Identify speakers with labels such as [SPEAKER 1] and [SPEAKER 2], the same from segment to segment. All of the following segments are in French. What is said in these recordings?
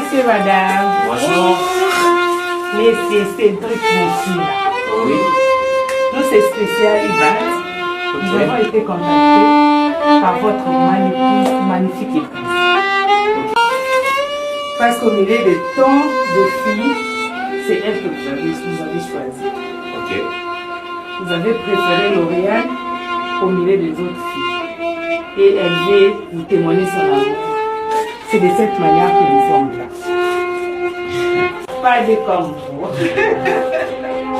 [SPEAKER 1] monsieur, madame.
[SPEAKER 2] Bonjour.
[SPEAKER 1] Monsieur Cédric Moussi, là.
[SPEAKER 2] Oui.
[SPEAKER 1] Nous, c'est spécial Ivan. Nous avons été contactés par votre magnifique épouse. Parce qu'au milieu de tant de filles, c'est elle que vous avez choisi.
[SPEAKER 2] Ok.
[SPEAKER 1] Vous avez préféré L'Oréal au milieu des autres filles. Et elle veut vous témoigner son amour. C'est de cette manière que nous sommes là. Pas de comme vous.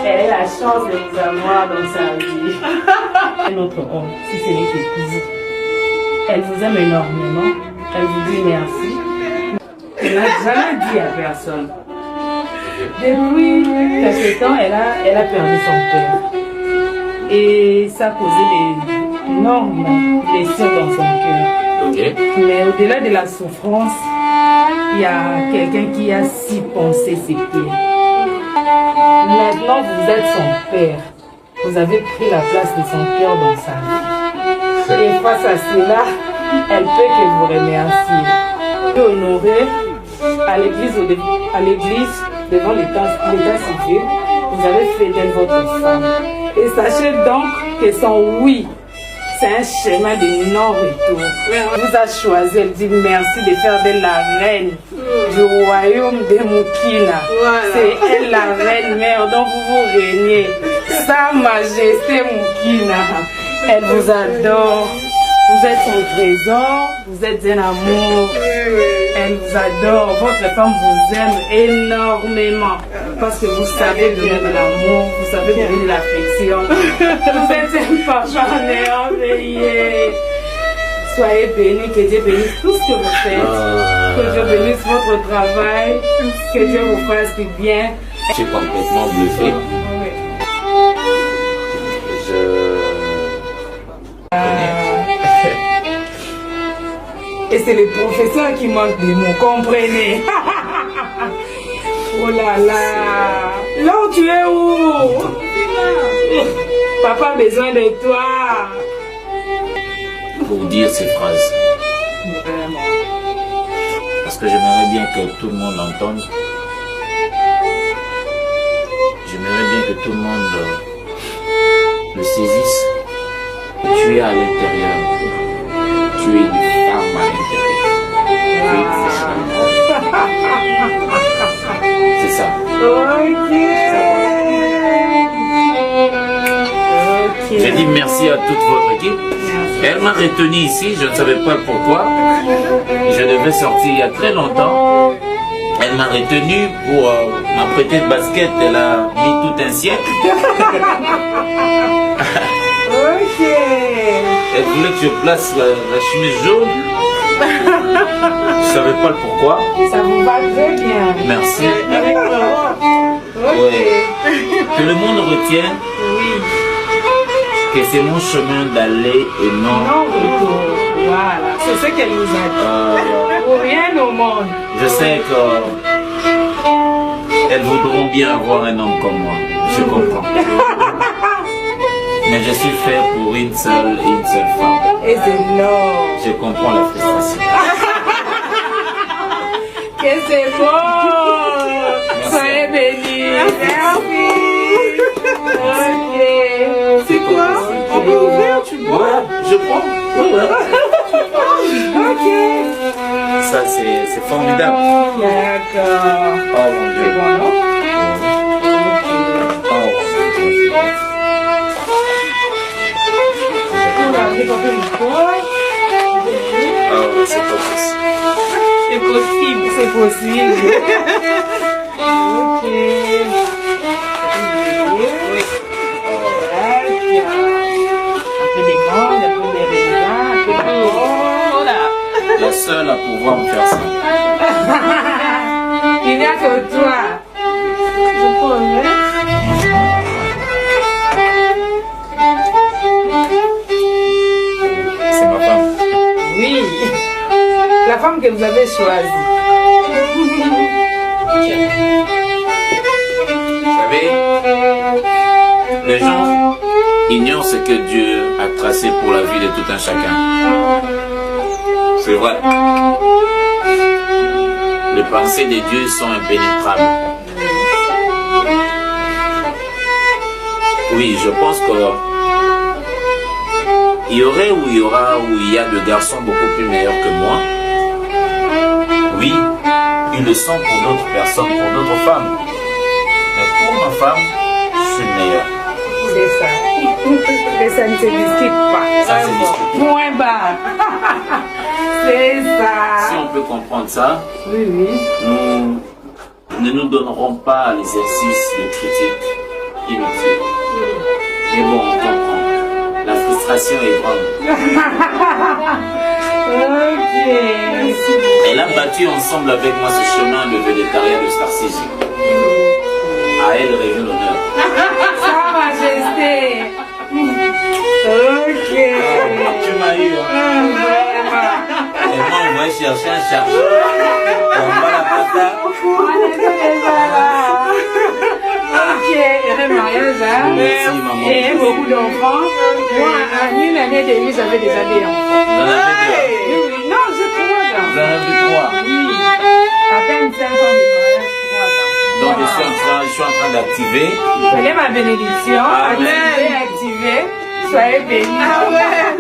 [SPEAKER 1] Elle a la chance de vous avoir dans sa vie. Un autre homme, si ce n'est que vous. Elle vous aime énormément. Elle vous dit merci. Elle n'a jamais dit à personne. Depuis quelque temps, elle a perdu son père. Et ça a causé d'énormes blessures dans son cœur.
[SPEAKER 2] Ok.
[SPEAKER 1] Mais au-delà de la souffrance, il y a quelqu'un qui a si pensé ses pieds. Maintenant, vous êtes son père. Vous avez pris la place de son cœur dans sa vie. Et face à cela, elle peut que vous remercier. Honoré à l'église devant l'état civil, vous avez fait d'elle votre femme. Et sachez donc que son oui, c'est un chemin de non-retour. Elle vous a choisi, elle dit merci de faire d'elle la reine du royaume de Mukina. Voilà. C'est elle la reine mère dont vous régnez. Sa Majesté Mukina. Elle vous adore. Vous êtes son trésor. Vous êtes un amour. Elle vous adore. Votre femme vous aime énormément. Parce que vous savez donner de l'amour. Vous savez donner de l'affection. Vous êtes un papa merveilleux. Soyez bénis, que Dieu bénisse tout ce que vous faites. Que Dieu bénisse votre travail. Que Dieu vous fasse du bien.
[SPEAKER 2] Je suis complètement bluffé.
[SPEAKER 1] Et c'est le professeur qui manque des mots, comprenez? Oh là là! Là où tu es où? Papa a besoin de toi.
[SPEAKER 2] Pour dire ces phrases.
[SPEAKER 1] Vraiment.
[SPEAKER 2] Parce que j'aimerais bien que tout le monde l'entende. J'aimerais bien que tout le monde le saisisse. Tu es à l'intérieur. Tu es une femme à l'intérieur. C'est ça.
[SPEAKER 1] Ok.
[SPEAKER 2] J'ai dit merci à toute votre équipe. Elle m'a retenu ici, je ne savais pas pourquoi. Je devais sortir il y a très longtemps. Elle m'a retenu pour m'apprêter de basket. Elle a mis tout un siècle.
[SPEAKER 1] Ok.
[SPEAKER 2] Elle voulait que je place la chemise jaune. Je ne savais pas le pourquoi.
[SPEAKER 1] Ça vous va très bien.
[SPEAKER 2] Merci.
[SPEAKER 1] Ok.
[SPEAKER 2] Ouais. Que le monde retienne
[SPEAKER 1] Oui.
[SPEAKER 2] que c'est mon chemin d'aller et non.
[SPEAKER 1] Non retour. Voilà. C'est ce qu'elle nous a dit. Pour rien au monde.
[SPEAKER 2] Je sais qu'elles voudront bien avoir un homme comme moi. Je comprends. Mais je suis fait pour une seule femme.
[SPEAKER 1] Et c'est non.
[SPEAKER 2] Je comprends la frustration.
[SPEAKER 1] Que c'est beau.
[SPEAKER 2] Merci.
[SPEAKER 1] Soyez bénis. Merci. Ok. C'est quoi? On peut ouvrir, tu bois?
[SPEAKER 2] Ouais, je prends. Ouais.
[SPEAKER 1] Ok.
[SPEAKER 2] Ça, c'est formidable.
[SPEAKER 1] D'accord.
[SPEAKER 2] Oh mon Dieu.
[SPEAKER 1] C'est bon, non?
[SPEAKER 2] Oh,
[SPEAKER 1] C'est pas
[SPEAKER 2] c'est pas possible.
[SPEAKER 1] C'est possible, c'est possible. Ok. Oui. Un peu des mangues, un peu des raisins, un peu de... Oh là.
[SPEAKER 2] La seule à pouvoir me faire ça.
[SPEAKER 1] Il n'y a que toi. Je promets.
[SPEAKER 2] C'est ma femme.
[SPEAKER 1] Oui. La femme que vous avez choisie.
[SPEAKER 2] Vous savez, les gens ignorent ce que Dieu a tracé pour la vie de tout un chacun. C'est vrai. Le pensées de Dieu sont impénétrables. Oui, je pense que il y aurait ou il y aura ou il y a de garçons beaucoup plus meilleurs que moi. Oui, ils le sont pour d'autres personnes, pour d'autres femmes. Mais pour ma femme, je suis le meilleur.
[SPEAKER 1] C'est ça. Et ça ne se discute pas.
[SPEAKER 2] Ça se discute.
[SPEAKER 1] Point barre. C'est ça.
[SPEAKER 2] Si on peut comprendre ça,
[SPEAKER 1] oui, oui.
[SPEAKER 2] Nous ne nous donnerons pas à l'exercice de critique inutile. Mais bon, on comprend. La frustration est grande.
[SPEAKER 1] Ok.
[SPEAKER 2] Elle a battu ensemble avec moi ce chemin de végétarien de Star CJ. À elle revient l'honneur.
[SPEAKER 1] Sa Majesté. Ok.
[SPEAKER 2] Tu m'as eu. Et moi, on va chercher un chercheur. On va la pata.
[SPEAKER 1] Ok, heureux mariage, hein?
[SPEAKER 2] Merci, maman.
[SPEAKER 1] Et beaucoup d'enfants. Moi, en une année et demie, j'avais déjà des enfants.
[SPEAKER 2] Vous en avez deux?
[SPEAKER 1] Oui, oui. Non, j'ai 3 ans.
[SPEAKER 2] Vous en avez 3?
[SPEAKER 1] Oui. À peine 5 ans de mariage, 3 ans.
[SPEAKER 2] Donc, je suis en train d'activer.
[SPEAKER 1] Prenez ma bénédiction.
[SPEAKER 2] Amen.
[SPEAKER 1] Activez. Soyez bénis. Amen.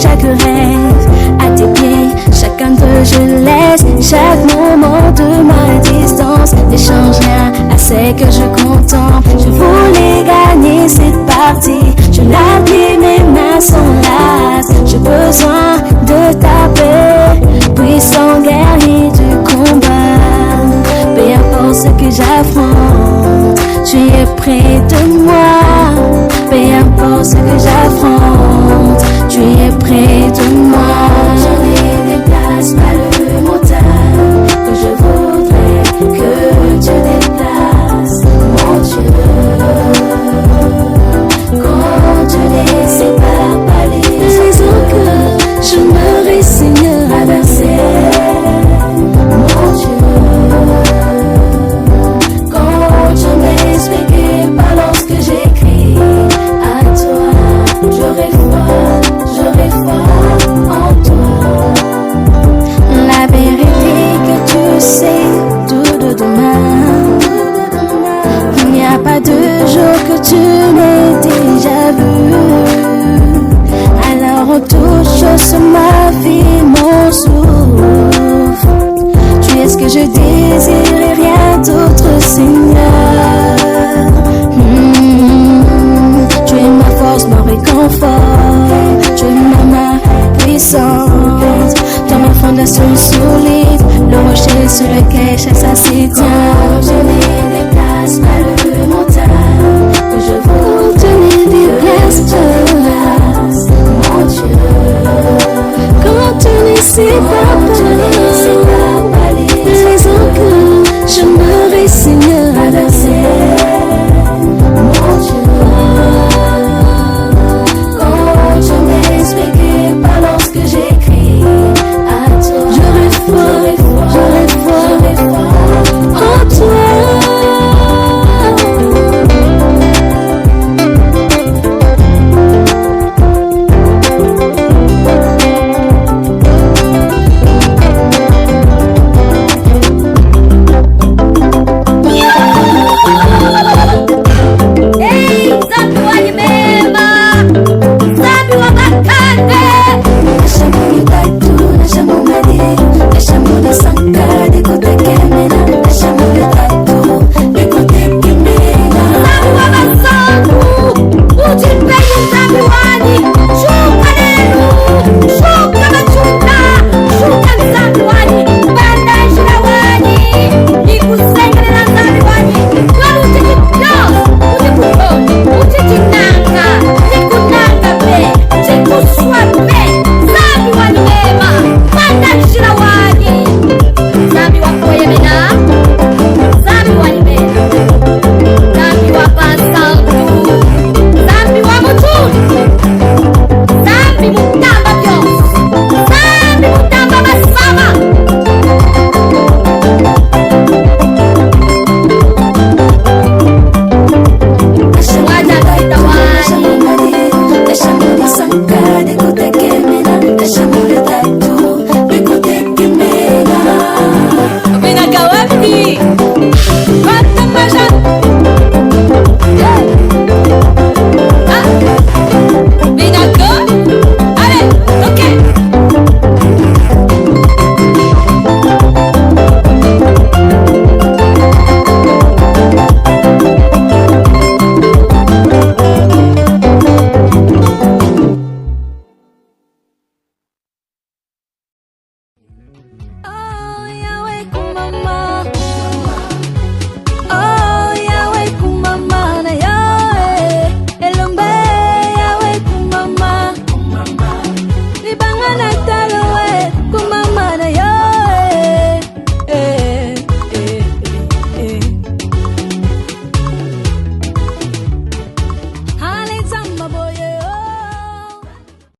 [SPEAKER 3] Chaque rêve à tes pieds, chacun d'eux je laisse. Chaque moment de ma distance ne change rien à ce que je contemple. Je voulais gagner cette partie, je l'appuie, mes mains sont lasses. J'ai besoin de ta paix, puissant guerrier du combat. Peu importe ce que j'affronte, tu es près de moi. Peu importe ce que j'affronte, tu es près de moi. Je ne déplace pas le montagne que je voudrais que tu déplaces, mon Dieu. Quand tu les sépares par les saisons que je me résigne à verser, mon Dieu. Quand tu m'expliquais pas lorsque j'écris à toi, j'aurais foi en toi. La vérité que tu sais tout de demain, il n'y a pas de jour que tu n'aies déjà vu. Alors on touche sur ma vie, mon souffle. Tu es ce que je désire et rien d'autre, Seigneur. Tu es ma force, mon réconfort. Tu es ma main puissante, dans ma fondation solide, le rocher sur lequel chaque ça s'y tient. Je ne déplace pas le montagne que je veux, tu ne déplaces pas